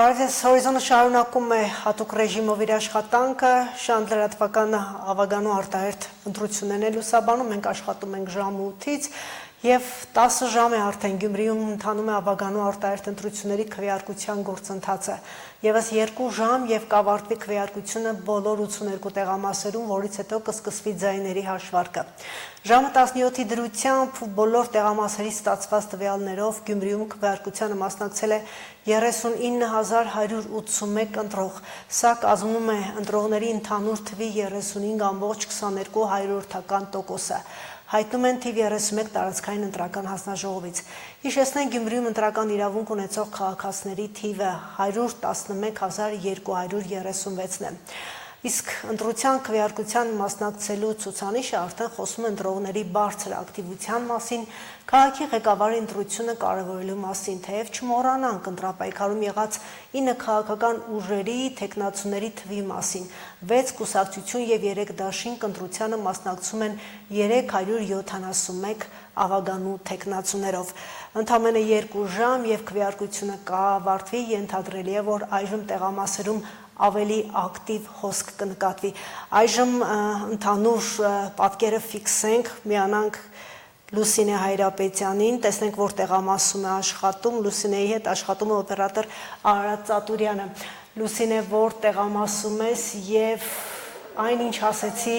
Բարևձեզ, Հորիզոնը շարունակում է հատուկ ռեժիմով իր աշխատանքը, շանտ լրատվական ավագանու արտահերթ ընտրություններն է լուսաբանում, մենք աշխատում ենք ժամ 8-ից և 10 ժամ է արդեն Գյումրիում ընթանում է ավագանու արտահերթ ընտրությունների քվեարկության գործընթացը։ Եվս 2 ժամ և կավարտվի քվեարկությունը բոլոր 82 տեղամասերում, որից հետո կսկսվի ձայների հաշվարկը։ Ժամը 17-ի դրությամբ բոլոր տեղամասերի ստացված տվյալներով Գյումրիում քվեարկությանը մասնակցել է 39,181 ընտրող, սա կազմում է ընտրողների ընդհանուր թվի 35,22%-ը։ Հայտնում են թիվ 31 տարածքային ընտրական հանձնաժողովից։ Հիշեցնենք Գյումրիում ընտրական իրավունք ունեցող քաղաքացիների թիվը 111,236-ն է։ Իսկ ընտրության քվեարկության մասնակցելու ցուցանիշը արդեն խոսում է ընտրողների բարձր ակտիվության մասին, քաղաքի ղեկավարի ընտրությունը կարևորելու մասին, թեև չմոռանանք ընտրապայքարում եղած 9 քաղաքական ուժերի թեկնածուների թվի մասին, 6 կուսակցություն և 3 դաշինք ընտրությանը մասնակցում են 371 ավագանու թեկնածուներով։ Ընդամենը 2 ժամ և քվեարկությունը կավարտվի, ենթադրելի է, որ այժմ տեղամասերում ավելի ակտիվ հոսք կնկատվի։ Այժմ ընդհանուր պատկերը ֆիքսենք, միանանք Լուսինե Հայրապետյանին, տեսնենք, որ տեղամասում է աշխատում, Լուսինեի հետ աշխատում է օպերատոր Արարատ Ծատուրյանը։ Լուսինե, որ տեղամասում ես և այն ինչ ասեցի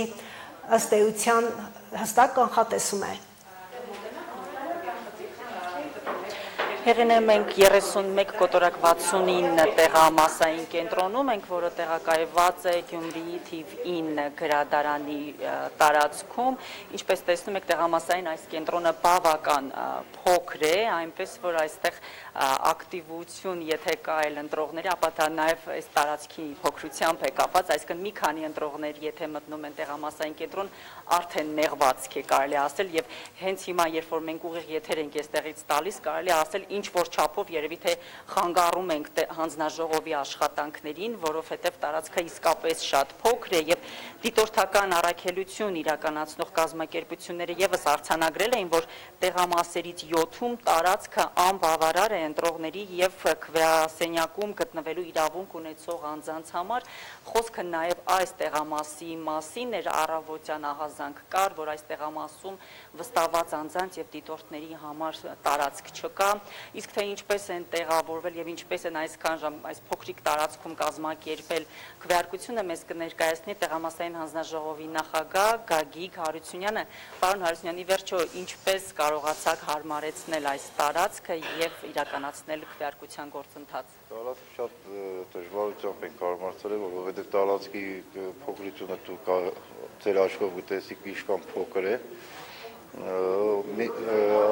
ըստ էության հստակ կանխատեսում է։ Հեղին մենք 31 կոտորակ 69 տեղամասային կենտրոնում ենք, որը տեղակայված է Գյումրիի թիվ 9 գրադարանի տարածքում, ինչպես տեսնում եք տեղամասային այս կենտրոնը բավական փոքր է, այնպես որ այստեղ ակտիվություն, եթե կա այլ ընտրողների, ապա դա նաև այս տարածքի փոքրությամբ է կապված, այսինքն մի քանի ընտրողներ, եթե մտնում են տեղամասային կենտրոն, արդեն նեղվածք է կարելի ասել, եւ հենց հիմա, երբ որ մենք ուղիղ եթեր ենք այստեղից տալիս, կարելի ասել ինչ որ չափով երևի թե խանգարում ենք հանձնաժողովի աշխատանքներին, որովհետև տարածքը իսկապես շատ փոքր է եւ դիտորդական առաքելություն իրականացնող կազմակերպությունները եւս արձանագրել էին, որ տեղամասերից 7-ում տարածքը անբավարար է ընտրողների եւ քվեասենյակում գտնվելու իրավունք ունեցող անձանց համար։ Խոսքը նաեւ այս տեղամասի մասին էր, առավոտյան ահազանգ կար, որ այս տեղամասում վստահված անձանց եւ դիտորդների համար տարածք չկա, իսկ թե ինչպես են տեղավորվել եւ ինչպես են այսքան ժամ այս փոքրիկ տարածքում կազմակերպել քվեարկությունը, մեզ կներկայացնի տեղամասային հանձնաժողովի նախագահ Գագիկ Հարությունյանը։ Պարոն Հարությունյան, ի վերջո ինչպես կարողացաք հարմարեցնել այս տարածքը եւ իրականացնել քվեարկության գործընթացը։ Տարածքը շատ դժվարությամբ ենք հարմարեցրել, որովհետեւ տարածքի փոքրությունը դուք ձեր աշխով գտեսիք ինչքան փոքր է։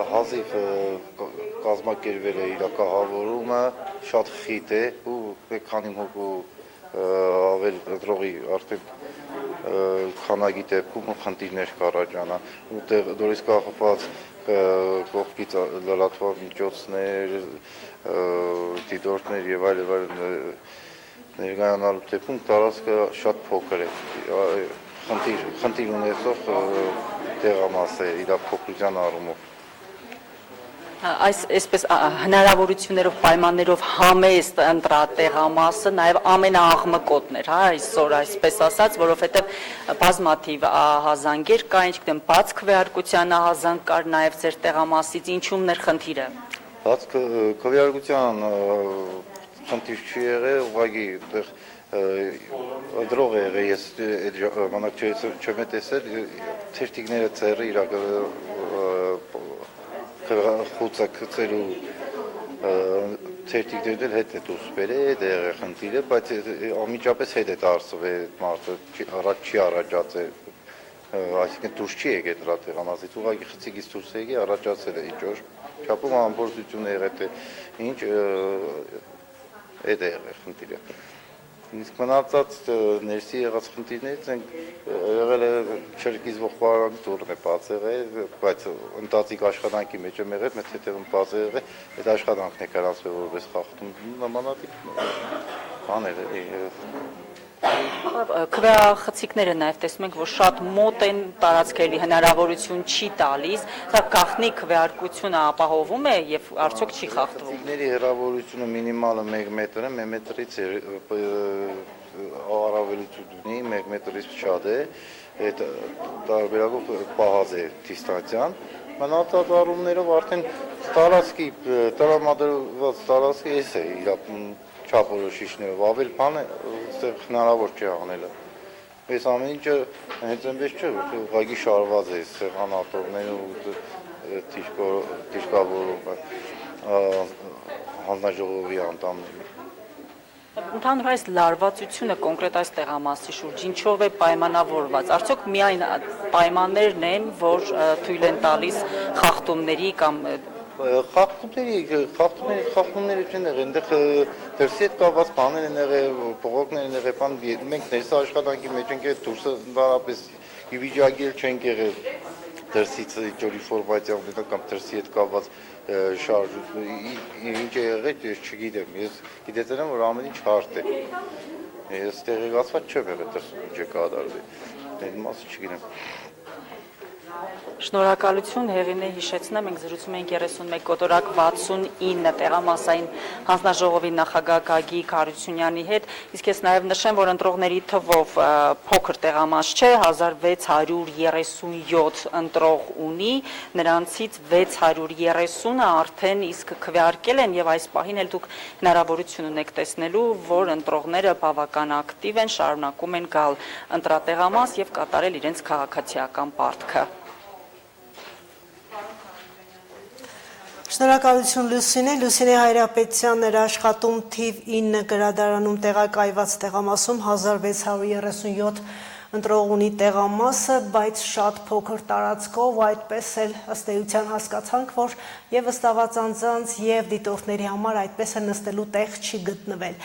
Հազիվ կազմակերպվել է իրակահավորումը, շատ խիտ է ու մեկ քանի հոգու ավել ընտրողի արդեն քանակի դեպքում խնդիրներ կառաջանա։ Դորից կախված կողքից լրատվող միջոցներ, դիտորդներ եւ այլ ներկայանալու դեպքում տարածքը շատ փոքր է։ Խնդիր ունեցող տեղամաս է իր փոքրության առումով։ Այսպես հնարավորություններով, պայմաններով համեստ ընտրատեղամասը նաև ամենաաղմկոտն էր, այսօր այսպես ասած, որովհետև բազմաթիվ ահազանգեր կա, ինչքան բաց քվեարկության ահազանգ կար նաև ձեր տեղամասից, ինչումն էր խնդիրը։ Բաց քվեարկության խնդիր չի եղել, ուղղակի ընտրող է եղել, ես այդ ժամանակ չեմ տեսել, թերթիկները ծերը խուցը գցելու թերթիկներն հետ է դուրս բերել, դա եղել խնդիրը, բայց անմիջապես հետ է դարձվել մարդը, առաջ չի առաջացել, այսինքն դուրս չի եկել դրա տեղամասից, ուղղակի խցիկից դուրս եկել, առաջացել է ինչ-որ չափում անբորձություն է եղել, ինչ այդ է եղել խնդիրը։ Իսկ մնացած ներսի եղած խնդիրներից ենք եղել է չրկիզվող պարարանի դուռն է բաց եղել, բայց ընթացիկ աշխատանքի մեջ եմ եղել, մեծ հետևում բաց է եղել, այդ աշխատանքն է կարացվել որպես խախտում նմանատիպ բաներ է։ Քվեախցիկները նաև տեսնում ենք, որ շատ մոտ են, տարածքերի հնարավորություն չի տալիս, սա գաղտնի քվեարկությունը ապահովում է եւ արդյոք չի խախտվում։ Խցիկների հեռավորությունը մինիմալը 1 մետր է, 1 մետրից առավելություն ունի, 1 մետրից շատ է, այդ տարբերակով պահած է դիստանցիան։ Մնացածառումներով արդեն տարածքի տրամադրված տարածքի էս է իր չափորոշիչներով, ավել բան է այստեղ հնարավոր չի անելը։ Այս ամեն ինչը հենց այնպես չէ, որ ուղղակի շարված է սեղանատորները ու դիշկավորումը հանձնաժողովի անդամների։ Ընդհանուր այս լարվածությունը կոնկրետ այս տեղամասի շուրջ ինչով է պայմանավորված։ Արդյոք միայն պայմաններն են, որ թույլ են տալիս խախտումների կամ խախտումները չեն եղել, այնտեղ դրսի հետ կապված բաներ են եղել, բողոքներ են եղել, բան մենք ներսա աշխատանքի մեջ ենք դուրսը ընդհանրապես ի վիճակի չենք եղել դրսից ինֆորմացիա կամ դրսի հետ կապված շարժ ինչ է եղել, ես չգիտեմ, ես գիտեցել եմ, որ ամեն ինչ հարթ է, ես տեղեկացված չեմ եղել դրսում ինչ է կատարվել, այդ մասը չգիտեմ։ Շնորհակալություն Հեղինե, հիշեցնեմ, մենք զրուցում ենք 31 կոտորակ 69 տեղամասային հանձնաժողովի նախագահ Գագիկ Հարությունյանի հետ, իսկ ես նաև նշեմ, որ ընտրողների թվով փոքր տեղամաս չէ, 1637 ընտրող ունի, նրանցից 630-ը արդեն իսկ քվեարկել են եւ այս պահին էլ դուք հնարավորություն ունեք տեսնելու, որ ընտրողները բավական ակտիվ են, շարունակում են գալ ընտրատեղամաս եւ կատարել իրենց քաղաքացիական պարտքը։ Շնորհակալություն Լուսինե Հայրապետյանն էր աշխատում թիվ 9 գրադարանում տեղակայված տեղամասում 1637 ընտրող ունի տեղամասը, բայց շատ փոքր տարածքով, այդպես էլ ըստ էության հասկացանք, որ եւ ըստաված անձանց եւ դիտորդների համար այդպես է նստելու տեղ չի գտնվել։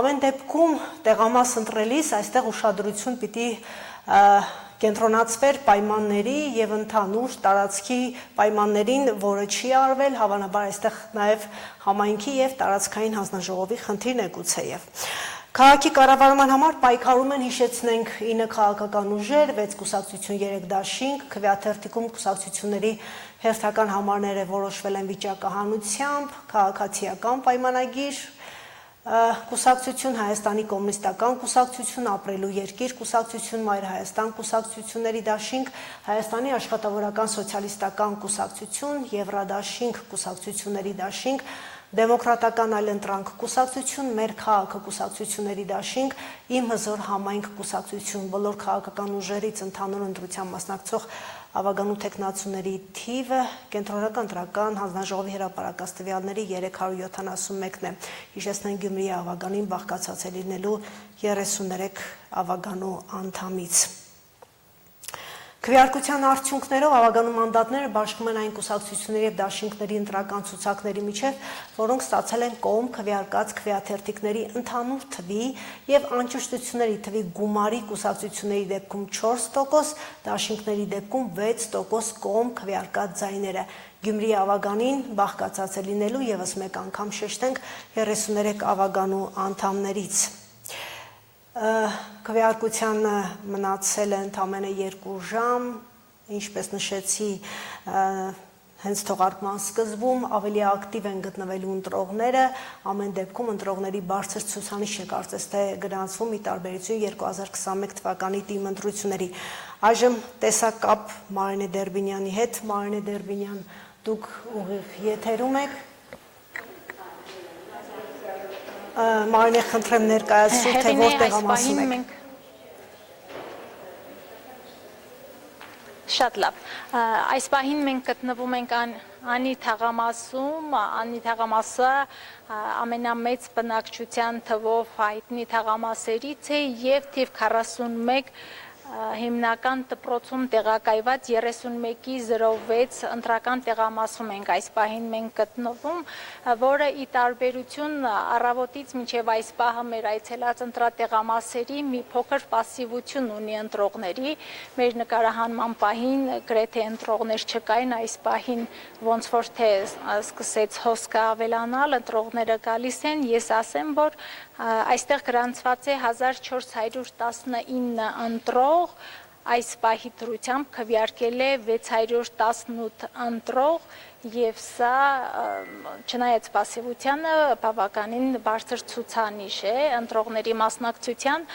Ամեն դեպքում տեղամաս ընտրելիս այստեղ ուշադրություն պիտի կենտրոնացվեր պայմանների եւ ընդհանուր տարածքի պայմաններին, որը չի արվել, հավանաբար այստեղ նաեւ համայնքի եւ տարածքային հանձնաժողովի խնդիրն է գուցեև։ Քաղաքի կառավարման համար պայքարում են, հիշեցնենք, 9 քաղաքական ուժեր, 6 կուսակցություն, 3 դաշինք, քվեաթերթիկում կուսակցությունների հերթական համարները որոշվել են վիճակահանությամբ, քաղաքացիական պայմանագիր, կուսակցություն, Հայաստանի կոմունիստական կուսակցություն, ապրելու երկիր կուսակցություն, Մայր Հայաստան կուսակցությունների դաշինք, Հայաստանի աշխատավորական սոցիալիստական կուսակցություն, Եվրադաշինք կուսակցությունների դաշինք, Դեմոկրատական այլընտրանք կուսակցություն, Մեր քաղաքը կուսակցությունների դաշինք, Իմ հզոր համայնք կուսակցություն, բոլոր քաղաքական ուժերից ընդհանուր ընտրության մասնակցող ավագանու թեկնածուների թիվը կենտրոնական ընտրական հանձնաժողովի հրապարակած տվյալների 371-ն է։ Հիշեցնենք Գյումրիի ավագանին բաղկացած է լինելու 33 ավագանու անդամից։ Քվեարկության արդյունքներով ավագանու մանդատները բաշխում են այն կուսակցությունների եւ դաշինքների ընտրական ցուցակների միջև, որոնք ստացել են կողմ քվեարկած քվեաթերթիկների ընդհանուր թվի եւ անճշտությունների թվի գումարի կուսակցությունների դեպքում 4%, դաշինքների դեպքում 6% կողմ քվեարկած ձայները։ Գյումրիի ավագանին բաղկացած է լինելու եւս մեկ անգամ շեշտենք 33 ավագանու անդամներից։ Քվեարկության մնացել է ընդամենը 2 ժամ, ինչպես նշեցի, հենց թողարկման սկզբում ավելի ակտիվ են գտնվելու ընտրողները, ամեն դեպքում ընտրողների բարձր ցուցանիշ է կարծես թե գրանցվում ի տարբերություն 2021 թվականի թիմ ընտրությունների։ Այժմ տեսակապ Մարինե Դերբինյանի հետ, Մարինե Դերբինյան, դուք ուղիղ եթերում եք։ Մարինե, խնդրեմ ներկայացրու, թե որ տեղամասում եք։ Շատ լավ։ Այս պահին մենք գտնվում ենք Անի թաղամասում, Անի թաղամասը ամենամեծ բնակչության թվով հայտնի թաղամասերից է եւ թիվ 41 հիմնական դպրոցում տեղակայված 31-06 ընտրական տեղամասում ենք այս պահին մենք գտնվում, որը ի տարբերություն առավոտից մինչև այս պահը մեր այցելած ընտրատեղամասերի մի փոքր պասիվություն ունի ընտրողների, մեր նկարահանման պահին գրեթե ընտրողներ չկային, այս պահին ոնց որ թե սկսեց հոսքը ավելանալ, ընտրողները գալիս են, ես ասեմ, որ Այստեղ գրանցված է 1419 ընտրող, այս պահի դրությամբ քվեարկել է 618 ընտրող եւ սա չնայած պասիվությանը բավականին բարձր ցուցանիշ է ընտրողների մասնակցության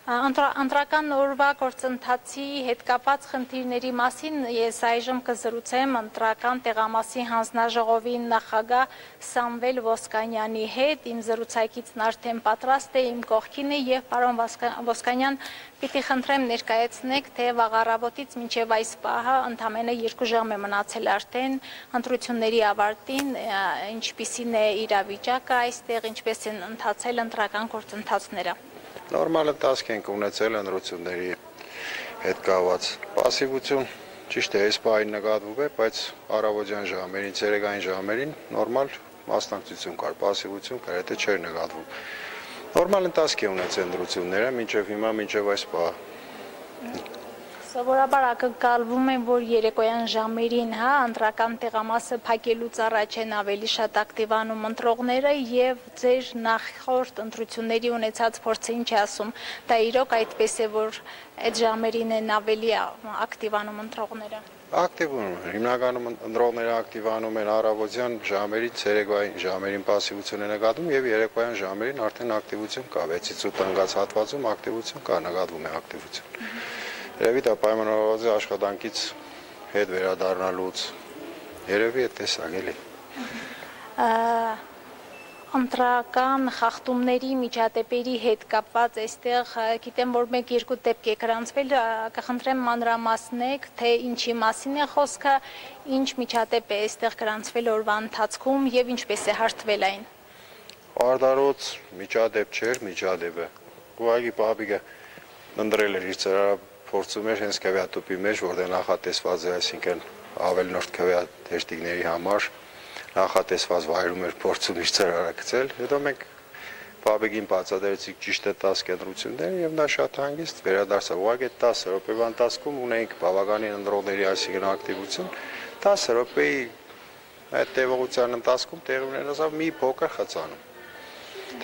Ընտրական օրվա գործընթացի հետ կապված խնդիրների մասին ես այժմ կզրուցեմ ընտրական տեղամասի հանձնաժողովի նախագահ Սամվել Ոսկանյանի հետ, իմ զրուցակիցն արդեն պատրաստ է իմ կողքին է եւ պարոն Ոսկանյան, պիտի խնդրեմ ներկայացնեք, թե վաղառավոտից մինչև այս պահը ընդամենը 2 ժամ է մնացել արդեն ընտրությունների ավարտին, ինչպիսին է իրավիճակը այստեղ, ինչպես են ընթացել ընտրական գործընթացները։ Նորմալ ընթացք ենք ունեցել ընտրությունների հետ կապված պասիվություն, ճիշտ է, այս պահին նկատվում է, բայց առավոտյան ժամերին, ցերեկային ժամերին նորմալ մասնակցություն կար, պասիվություն կար, եթե չէր նկատվում։ Նորմալ ընթացք է ունեցել ընտրությունները, մինչև հիմա, մինչև այս պահը։ Սովորաբար ակնկալվում է, որ երեկոյան ժամերին, ընտրական տեղամասը փակելուց առաջ են ավելի շատ ակտիվանում ընտրողները եւ ձեր նախորդ ընտրությունների ունեցած փորձը ինչ է ասում։ Դա իրոք այդպես է, որ այդ ժամերին են ավելի ակտիվանում ընտրողները։ Ակտիվանում են, հիմնականում ընտրողները ակտիվանում են առավոտյան ժամերին, ցերեկային ժամերին պասիվություն է նկատվում եւ երեկոյան ժամերին արդեն ակտիվություն կա, 6-ից 8 ընկած հատվածում ակտիվություն կա, նկատվում է ակտիվություն։ Երևի դա պայմանավորված է աշխատանքից հետ վերադառնալուց, երևի է տեսակ էլի։ Ընտրական խախտումների միջադեպերի հետ կապված այստեղ գիտեմ, որ 1-2 դեպք է գրանցվել, կխնդրեմ մանրամասնեք, թե ինչի մասին է խոսքը, ինչ միջադեպ է այստեղ գրանցվել օրվա ընթացքում եւ ինչպես է հարթվել այն։ Արդարոց միջադեպ չէր, միջադեպ է։ Ուղղակի պապիկը ընտրել էր իր ծրարը փորձում էր հենց քվեատուպի մեջ, որտեղ նախատեսված է, այսինքն ավելնորդ քվեաթերթիկների համար նախատեսված վայրում էր փորձում իր ծրարը գցել, հետո մենք պապիկին բացատրեցինք ճիշտ է 10 կենտրոնությունները եւ նա շատ հանգիստ վերադարձավ, ուղղակի 10 րոպեվա ընթացքում ունենք բավականին ընտրողների այսինքն ակտիվություն, 10 րոպեի այդ տևողության ընթացքում տեղի ունեցավ մի փոքր խցանում։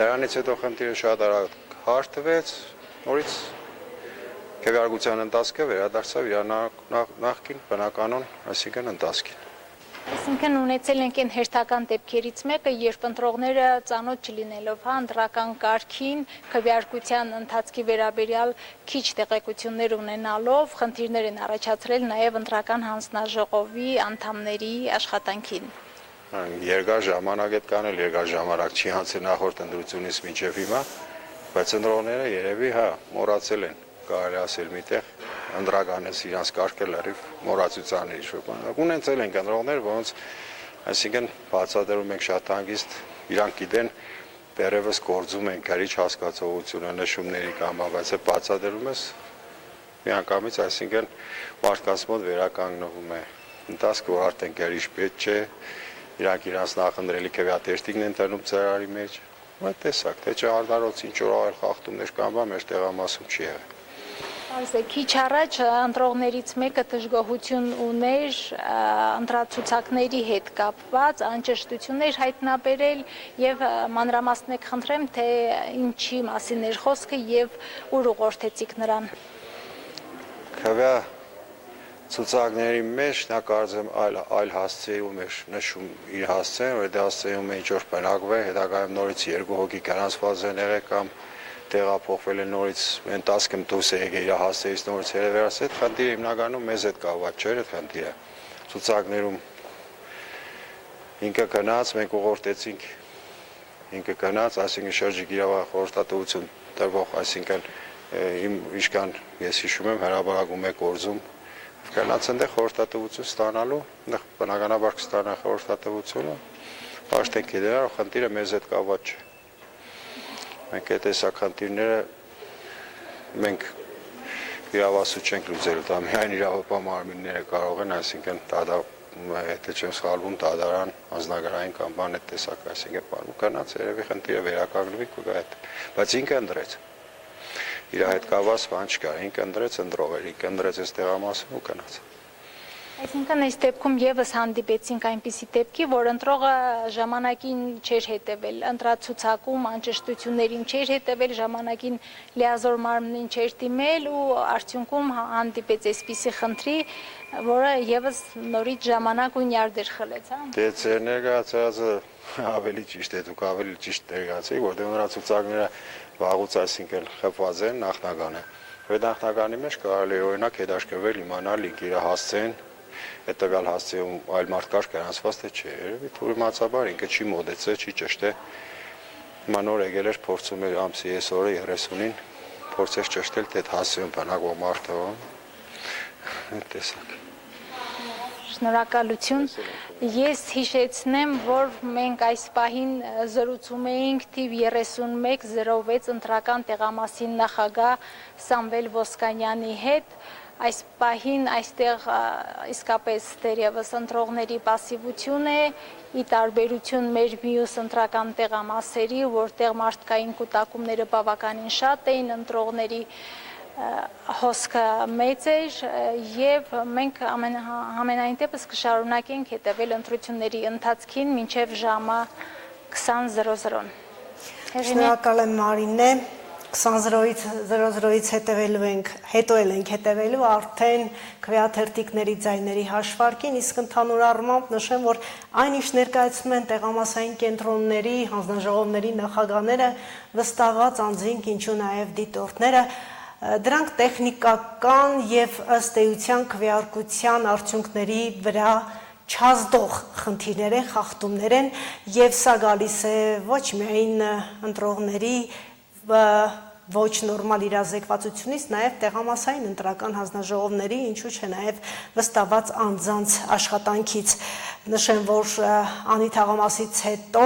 Դրանից հետո խնդիրը շատ արագ հարթվեց, նորից քվեարկության ընթացքը վերադարձավ իր նախկին բնականon, այսինքն ընթացքին։ Այսինքն ունեցել ենք այն հերթական դեպքերից մեկը, երբ ընտրողները ծանոթ չլինելով ընտրական կարգին, քվեարկության ընթացքի վերաբերյալ քիչ տեղեկություններ ունենալով, խնդիրներ են առաջացրել նաև ընտրական հանձնաժողովի անդամների աշխատանքին։ Երկար ժամանակ է կանել, երկար ժամանակ չի անցել նախորդ ընտրությունից մինչև հիմա, բայց ընտրողները երևի մոռացել են, կարելի ասել միտեղ ընտրականից իրանց կարգը լրիվ մոռացության է ինչ-որ բան։ Ունեցել ենք ընտրողներ, որոնց այսինքն բացատրում ենք շատ հանգիստ, իրանք գիտեն դեռևս գործում են քարիչ հասկացողությունը նշումների կամ, բայց բացատրում ես միանգամից, այսինքն մարդկանց մոտ վերականգնվում է ընթացքը, որ արդեն քարիչ պետք չէ, իրանք իրանց նախընտրելի քվեաթերթիկն են տանում ծրարի մեջ, այդ տեսակ, թե չարդարոց ինչ-որ այլ խախտումներ կամ բան մեր տեղամասում չի եղել։ Քիչ առաջ ընտրողներից մեկը դժգոհություն ուներ ընտրացուցակների հետ կապված, անճշտություններ հայտնաբերել եւ մանրամասնեք խնդրեմ, թե ինչի մասին էր խոսքը եւ ուր ուղղորդեցիք նրան։ Քվեացուցակների մեջ նա կարծեմ այլ հասցեում էր նշում իր հասցեն, որ դա հասցեում է ինչ-որ բնակվել, հետագայում նորից 2 հոգի գրանցված են եղել կամ տեղափոխվել են նորից ընթացքում դուրս է եկել իր հասցեից նորից վերացել, այդ խնդիրը հիմնականում մեզ հետ կապված չէր, այդ խնդիրը ցուցակներում ինքը գնաց, մենք ուղղորդեցինք ինքը գնաց, այսինքն շրջիկ իրավախորհրդատվություն տրվող, այսինքն իմ իշքան ես հիշում եմ հրապարակում եք օրզում գնաց այնտեղ խորհրդատվություն ստանալու, այնտեղ բնականաբար կստանա խորհրդատվությունը, պաշտենք է դրա, խնդիրը մեզ հետ կապված չէ։ Մենք այդ տեսակ խնդիրները մենք իրավասու չենք լուծել, դա միայն իրավապահ մարմինները կարող են, այսինքն եթե չեմ սխալվում, դատարան, անձնագրային կամ բան այդ տեսակ, այսինքն բանում գնաց, երևի խնդիրը վերականգնվի կգա այդ, բայց ինքը ընտրեց։ Իր հետ կապված բան չկար, ինքը ընտրեց ընտրող էր, ինքը ընտրեց այս տեղամասում ու գնաց։ Այսինքն այս դեպքում եւս հանդիպեցինք այնպիսի դեպքի, որ ընտրողը ժամանակին չէր հետևել, ընտրացուցակում անճշտություններին չէր հետևել, ժամանակին լիազոր մարմնին չէր դիմել ու արդյունքում հանդիպեց այսպիսի խնդրի, որը եւս նորից ժամանակ ու նյարդեր խլեց, հա։ Դե ձեր ներկայացածը ավելի ճիշտ է, դուք ավելի ճիշտ ներկայացիք, որտեղ նրա ցուցակները վաղուց այսինքն խփված են նախնագանը։ Այդ նախնագանի մեջ կարելի է օրինակ հետաքրքրվել իմանալ ինքը հասցեն հետևյալ հասցեում այլ մարդկար գրանցված թե չէ, երևի թույլատրաբար ինքը չի մոդեցել, չի ճշտել։ Հիմա նոր եկել էր փորձում էր ամսի այսօրը 30-ին փորձեր ճշտել թե հասցեում բնակվող մարդը, տեսակ։ Շնորհակալություն։ Ես հիշեցնեմ, որ մենք այս պահին զրուցում էինք թիվ 3106 ընտրական տեղամասի նախագահ Սամվել Ոսկանյանի հետ։ Այս պահին այստեղ իսկապես դերևս ընտրողների պասիվություն է, ի տարբերություն մեր մյուս ընտրական տեղամասերի, որտեղ մարդկային կուտակումները բավականին շատ էին, ընտրողների հոսքը մեծ էր եւ մենք ամենայն դեպս կշարունակենք հետևել ընտրությունների ընթացքին մինչեւ ժամը 20:00-ն։ Շնորհակալ եմ Մարինե, 20:00-ից հետո ենք հետևելու արդեն քվեաթերթիկների ձայների հաշվարկին, իսկ ընդհանուր առմամբ նշեմ, որ այն ինչ ներկայացնում են տեղամասային կենտրոնների, հանձնաժողովների նախագահները, վստահված անձինք, ինչու նաև դիտորդները, դրանք տեխնիկական եւ ըստ էության քվեարկության արդյունքների վրա չազդող խնդիրներ են, խախտումներ են եւ սա գալիս է ոչ միայն ընտրողների ոչ նորմալ իրազեկվածությունից, նաև տեղամասային ընտրական հանձնաժողովների, ինչու՞ չէ նաև վստահված անձանց աշխատանքից։ Նշեմ, որ անի թաղամասից հետո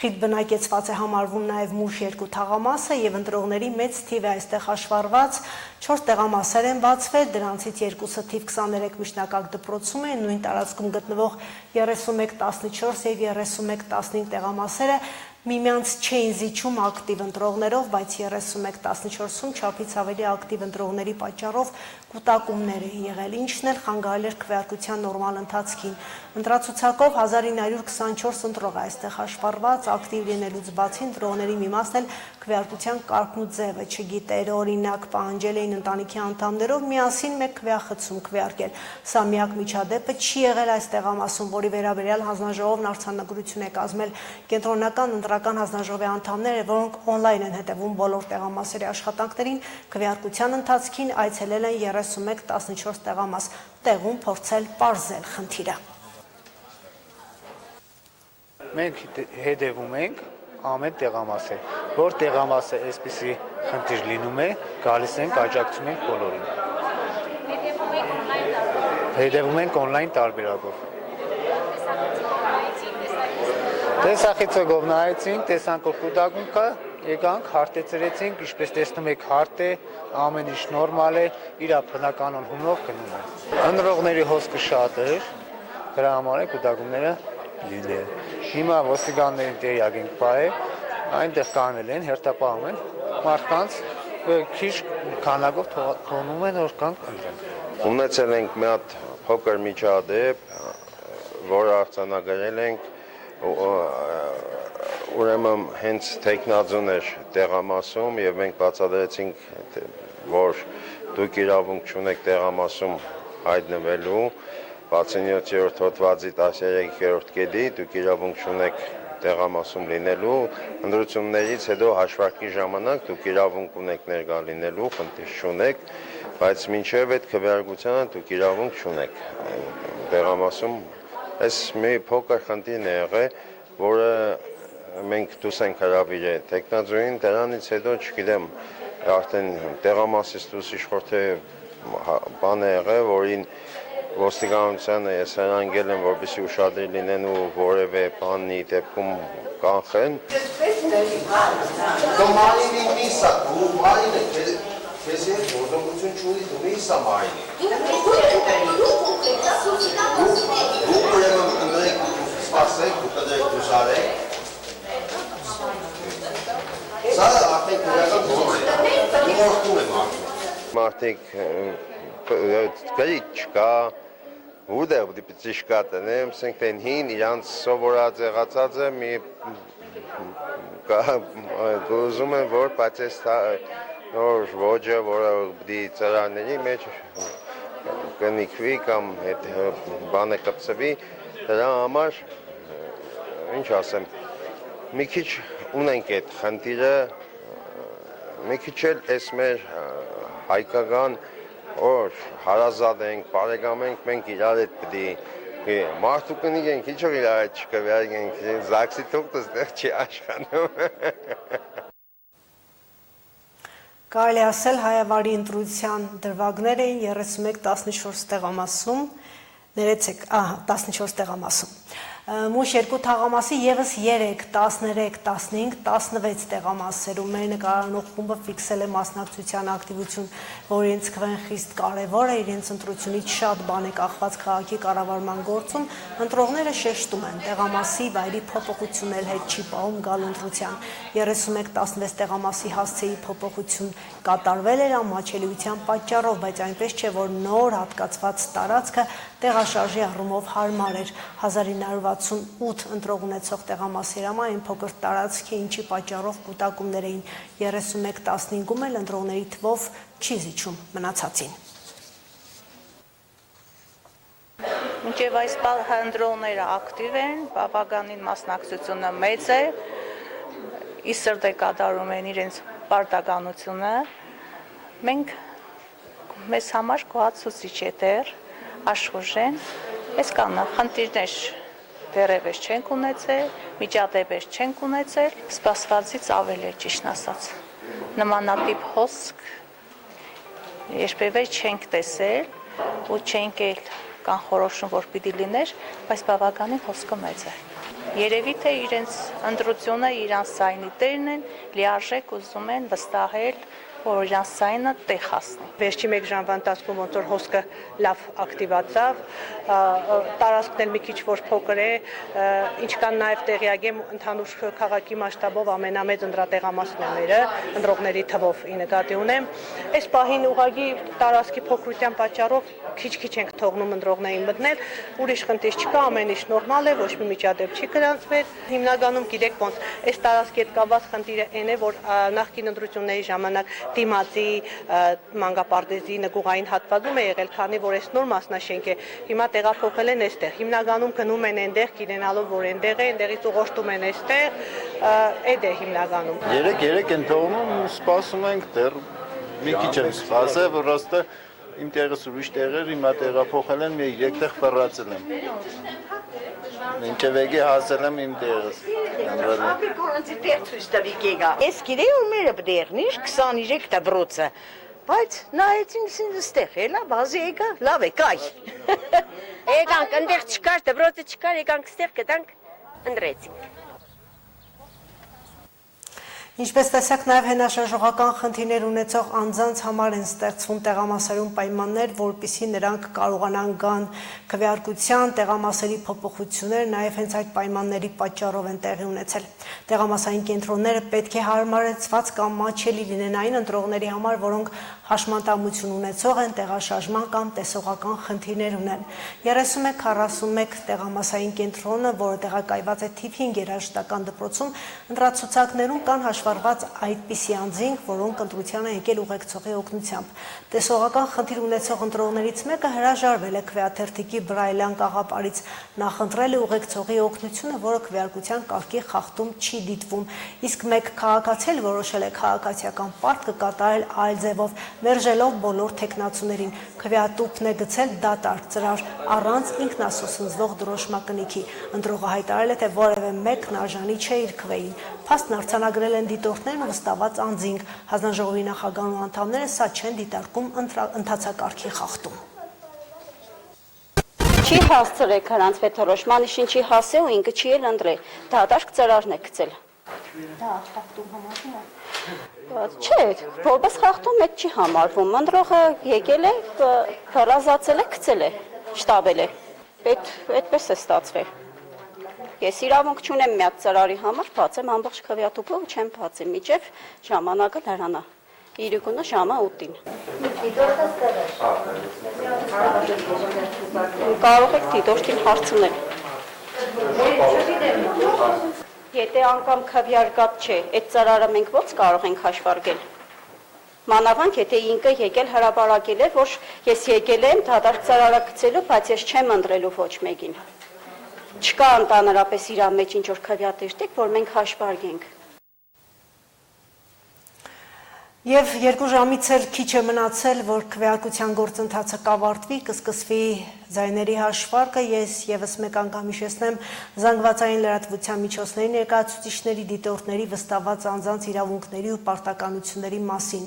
խիտ բնակեցված է համարվում նաև մուշ 2 թաղամասը եւ ընտրողների մեծ թիվ է այստեղ հաշվառված, 4 տեղամասեր են բացվել, դրանցից 2-ը թիվ 23 միջնակարգ դպրոցում են, նույն տարածքում գտնվող 3114 եւ 3115 տեղամասերը միմյանց չէին զիջում ակտիվ ընտրողներով, բայց 3114-ում չափից ավելի ակտիվ ընտրողների պատճառով կուտակումներ են եղել, ինչն էլ խանգարել էր քվեարկության նորմալ ընթացքին։ Ընտրացուցակով 1924 ընտրող է այստեղ հաշվառված, ակտիվ լինելուց բացի ընտրողների մի մասն էլ քվեարկության կարգն ու ձևը չգիտեր, օրինակ պահանջել էին ընտանիքի անդամներով միասին մեկ քվեախցում քվեարկել։ Սա միակ միջադեպը չի եղել այս տեղամասում, որի վերաբերյալ հանձնաժողովն արձանագրություն է կազմել կենտրոնական ընտրական հանձնաժողովի անդամները, որոնք օնլայն են հետևում բոլոր տեղամասերի աշխատանքներին, քվեարկության ընթացքին այցելել են 3114 տեղամաս, տեղում փորձել պարզել խնդիրը։ Մենք հետևում ենք ամեն տեղամասը, որ տեղամասը այսպիսի խնդիր լինում է, գալիս ենք աջակցում ենք բոլորին։ Հետևում ենք օնլայն տարբերակով։ Տեսախցիկով նայեցինք, տեսանք որ կուտակում կա, եկանք, հարտեցրեցինք, ինչպես տեսնում եք հարտ է, ամեն ինչ նորմալ է, իր բնականon հումնով գնում է։ Ընտրողների հոսքը շատ էր, դրա համար է կուտակումները լինել։ Հիմա ոստիկաններին տեղյակ ենք պահել, այնտեղ կանել են, հերթապահում են, մարդկանց քիչ քանակով թողնում են, որ կանք ընտրեն։ Ունեցել ենք մի հատ փոքր միջադեպ, որը արձանագրել ենք, ուրեմն հենց տեխնազոն էր տեղամասում եւ մենք բացատրեցինք, որ դուք իրավունք չունեք տեղամասում հայտնվելու 67-րդ հոդվածի 13-րդ կետի դուք իրավունք չունեք տեղամասում լինելու, ընտրություններից հետո հաշվարկի ժամանակ դուք իրավունք ունեք ներկա լինելու, խնդիր չունեք, բայց մինչև այդ քվեարկությանը դուք իրավունք չունեք տեղամասում։ Այս մի փոքր խնդիրն է եղել, որը մենք դուրս ենք հրավիրել տեխնազոին, դրանից հետո չգիտեմ, արդեն տեղամասից դուրս իշխոր թե բան է եղել, որին ոստիկանությանը ես հրանգել եմ, որպեսզի ուշադրի լինեն ու որևէ բանի դեպքում կանխեն։ Մարինի միսա, Մարինը քեզ հետ գործողություն չունի, դու միսա Մարինի։ Դու ուրեմն ընտրեք, սպասեք, դու կդրեք դուսարեք։ Սա արդեն քրական բոն է, դու մորտում եմ արդեն։ Մարդիկ գրիչ չկա, ուդը դիպիցի շկատանեմ, ասենք թե հին իրանց սովորած եղածած է մի գոզում են որ բայց նոր ոճը որը դի ծրանների մեջ կնիկվի կամ այդ բանը կպցվի դրա համար ինչ ասեմ մի քիչ ունենք այդ խնդիրը մի քիչ էլ էս մեր հայկական որ հարազատ ենք բարեկամ ենք մենք իրար հետ պիտի մարդու կնիկ ենք ինչ որ իրար հետ չկվերենք զաքսի թողտը ստեղ չի աշխատում Կարելի ասել հայավարի ընտրության դրվագներ էին 31-14 տեղամասում, ներեցեք, 14 տեղամասում, մուշ 2 թաղամասի եւս 3, 13, 15, 16 տեղամասերում մեր նկարանող խումբը ֆիքսել է մասնակցության ակտիվություն, որը իրենց քվեն խիստ կարևոր է, իրենց ընտրությունից շատ բան է կախված քաղաքի կառավարման գործում, ընտրողները շեշտում են, տեղամասի վայրի փոփոխություններ հետ չի պահում գալ ընտրության, 31-16 տեղամասի հասցեի փոփոխություն կատարվել էր ամաչելիության պատճառով, բայց այնպես չէ, որ նոր հատկացված տարածքը տեղաշարժի առումով հարմար էր 1968 ընտրող ունեցող տեղամասի այն փոքր տարածքի, ինչի պատճառով կուտակումներ էին 31-15-ում էլ ընտրողների թվով չի զիջում մնացածին։ Մինչև այս ընտրողները ակտիվ են, բավականին մասնակցությունը մեծ է, իսրտ է կատարում են իրենց պարտականությունը, մենք մեզ համար գոհացուցիչ է դեռ, աշխուժ են, այս կան խնդիրներ դեռևս չենք ունեցել, միջադեպեր չենք ունեցել, սպասվածից ավել է ճիշտ ասած, նմանատիպ հոսք երբևէ չենք տեսել ու չենք էլ կանխորոշում, որ պիտի լիներ, բայց բավականին հոսքը մեծ է։ Երևի թե իրենց ընտրությունը իրանց սայնի տերն են, լիարժեք ուզում են վստահել, որ իրանց սայնը տեղ հասնի։ Վերջի մեկ ժամվա ընթացքում ոնց որ հոսքը լավ ակտիվացավ, տարածքն էլ մի քիչ որ փոքր է, ինչքան նաև տեղյակ եմ ընդհանուր քաղաքի մասշտաբով ամենամեծ ընտրատեղամասն է մերը, ընտրողների թվով ի նկատի ունեմ։ Այս պահին ուղղակի տարածքի փոքրության պատճառով քիչ-քիչ ենք թողնում ընտրողներին մտնել, ուրիշ խնդիր չկա, ամեն ինչ նորմալ է, ոչ մի միջադեպ չի գրանցվել։ Հիմնականում գիտեք ոնց, այս տարածքի հետ կապված խնդիրը այն է, որ նախկին ընտրությունների ժամանակ դիմացի մանկապարտեզի նկուղային հատվածում է եղել, քանի որ այս նոր մասնաշենք է, հիմա տեղափոխել են այստեղ։ Հիմնականում գնում են այնտեղ, գիտենալով որ այնտեղ է, այնտեղից ուղղորդում են այստեղ, այդ է հիմնականում։ 3 են թողնում, սպասում ենք դեռ մի քիչ ենք սպասել, որոստը իմ տեղս ուրիշ տեղեր, հիմա տեղափոխել են, մի 3 տեղ ֆռացել եմ։ Մինչև եկի հասել եմ իմ տեղս։ Ես գիտեի որ մերը բդերնիշ 23 դբրոցը, բայց նայեցինք ինձ ստեղ էլա, բազի եկա, լավ է, կայ։ Եկանք ընդեղ չկար, դբրոցը չկար, եկանք ստեղ գտանք, ընտրեցինք։ Ինչպես տեսակ նաև հենաշարժողական խնդիրներ ունեցող անձանց համար են ստեղծվում տեղամասերում պայմաններ, որպեսզի նրանք կարողանան գան քվեարկության, տեղամասերի փոփոխություններ նաև հենց այդ պայմանների պատճառով են տեղի ունեցել։ Տեղամասային կենտրոնները պետք է հարմարեցված կամ մատչելի լինեն այն ընտրողների համար, որոնք հաշմանդամություն ունեցող են, տեղաշարժման կամ տեսողական խնդիրներ ունեն։ 31-41 տեղամասային կենտրոնը, որը տեղակայված է թիվ 5 երաժշտական դպրոցում, ընտրացուցակներում կան հաշվառված այդպիսի անձինք, որոնք ընտրության են եկել ուղեկցողի օգնությամբ։ Տեսողական խնդիր ունեցող ընտրողներից մեկը հրաժարվել է քվեաթերթիկի բրայլյան կաղապարից, նախընտրել է ուղեկցողի օգնությունը, որը քվեարկության կարգի խախտում չի դիտվում, իսկ մեկ քաղաքացի որոշել է քաղաքացիական պարտքը կատարել այլ ձևով, մերժելով բոլոր թեկնածուներին, քվեատուփն է գցել դատարկ ծրար առանց ինքնասուսնձվող դրոշմակնիքի։ Ընտրողը հայտարարել է, թե որևէ մեկն արժանի չէ իր քվեին։ Փաստն արձանագրել են դիտորդներն ու վստահված անձինք։ Հանձնաժողովի նախագահն ու անդամները սա չեն դիտարկում ընթացակարգի խախտում։ Չի հասցրել քրանցվել թռոշման, իշին չի հասել ու ինքը չի էլ ընտրել։ Դատարկ ծրարն է գցել։ Դա խախտում համարվում է։ Չէ, որպես խախտում այդ չի համարվում։ Ընտրողը եկել է, հրազացել է, գցել է, շտաբել է։ Այդպես է ստացվել։ Ես իրավունք չունեմ մի հատ ծրարի համար, բացեմ ամբողջ քվեատուփը ու չեմ բացի, միջև ժամանակը լրանա։ Իրիկունը ժամը 8-ին։ Կարող եք դիտորդին հարցնել։ Եթե անգամ քվյարկած չէ, այդ ծրարը մենք ո՞նց կարող ենք հաշվարկել։ Մանավանդ եթե ինքը եկել հրապարակել է, որ ես եկել եմ դատարկ ծրարը գցելու, բայց ես չեմ ընտրելու ոչ մեկին։ Չկա ընդհանրապես իր մեջ ինչ որ քվյատերտիկ, որ մենք հաշվարկենք։ Եվ 2 ժամից էլ քիչ է մնացել, որ քվեարկության գործընթացը կավարտվի, կսկսվի ձայների հաշվարկը, ես եւս մեկ անգամ հիշեցնեմ զանգվածային լրատվության միջոցների ներկայացուցիչների, դիտորդների վստահված անձանց իրավունքների ու պարտականությունների մասին։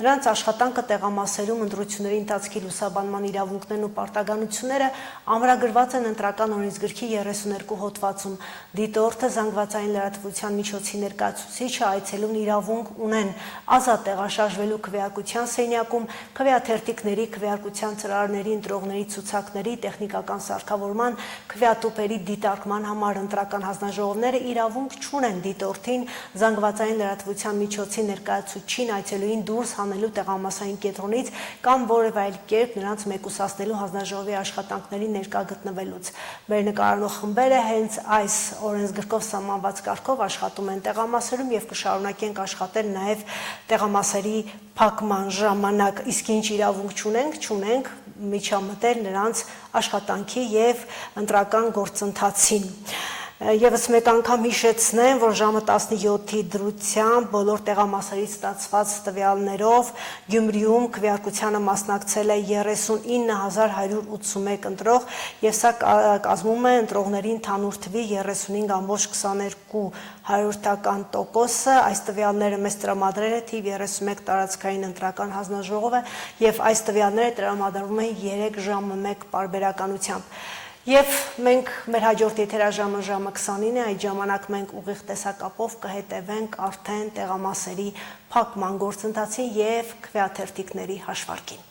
Նրանց աշխատանքը տեղամասերում ընտրությունների ընթացքի լուսաբանման իրավունքներն ու պարտականությունները ամրագրված են ընտրական օրենսգրքի 32 հոդվածում։ Դիտորդը, զանգվածային լրատվության միջոցի ներկայացուցիչը այցելուն իրավունք ունեն ազատ տեղաշարժվելու քվեարկության սենյակում, քվեաթերթիկների, քվեարկության ծրարների, ընտրողների ցուցակների, տեխնիկական սարքավորման, քվեատուփերի դիտարկման համար ընտրական հանձնաժողովները իրավունք չունեն դիտորդին, զանգվածային լրատվության միջոցի ներկայացուցիչին այցելուին դուրս հանելու տեղամասային կենտրոնից կամ որևէ այլ կերպ նրանց մեկուսացնելու հանձնաժողովի աշխատանքների ներկա գտնվելուց։ Մեր նկարահանող խմբերը հենց այս օրենսգրքով սահմանված կարգով աշխատում են տեղամասերում եւ կշարունակենք աշխատել նաեւ տեղամասերի փակման ժամանակ, իսկ ինչ իրավունք չունենք միջամտել նրանց աշխատանքի եւ ընտրական գործընթացին։ Եվս մեկ անգամ հիշեցնեմ, որ ժամը 17-ի դրությամբ բոլոր տեղամասերից ստացված տվյալներով Գյումրիում քվեարկությանը մասնակցել է 39181 ընտրող եւ սա կազմում է ընտրողների ընդհանուր թվի 35.42%-ը։ Այս տվյալները մեզ տրամադրել է թիվ 31 տարածքային ընտրական հանձնաժողովը եւ այս տվյալները տրամադրվում են 3 ժամը 1 պարբերականությամբ։ Եվ մենք մեր հաջորդ եթերաժամը ժամը 29 է, այդ ժամանակ մենք ուղիղ տեսակապով կհետևենք արդեն տեղամասերի փակման գործընթացին եւ քվեաթերթիկների հաշվարկին։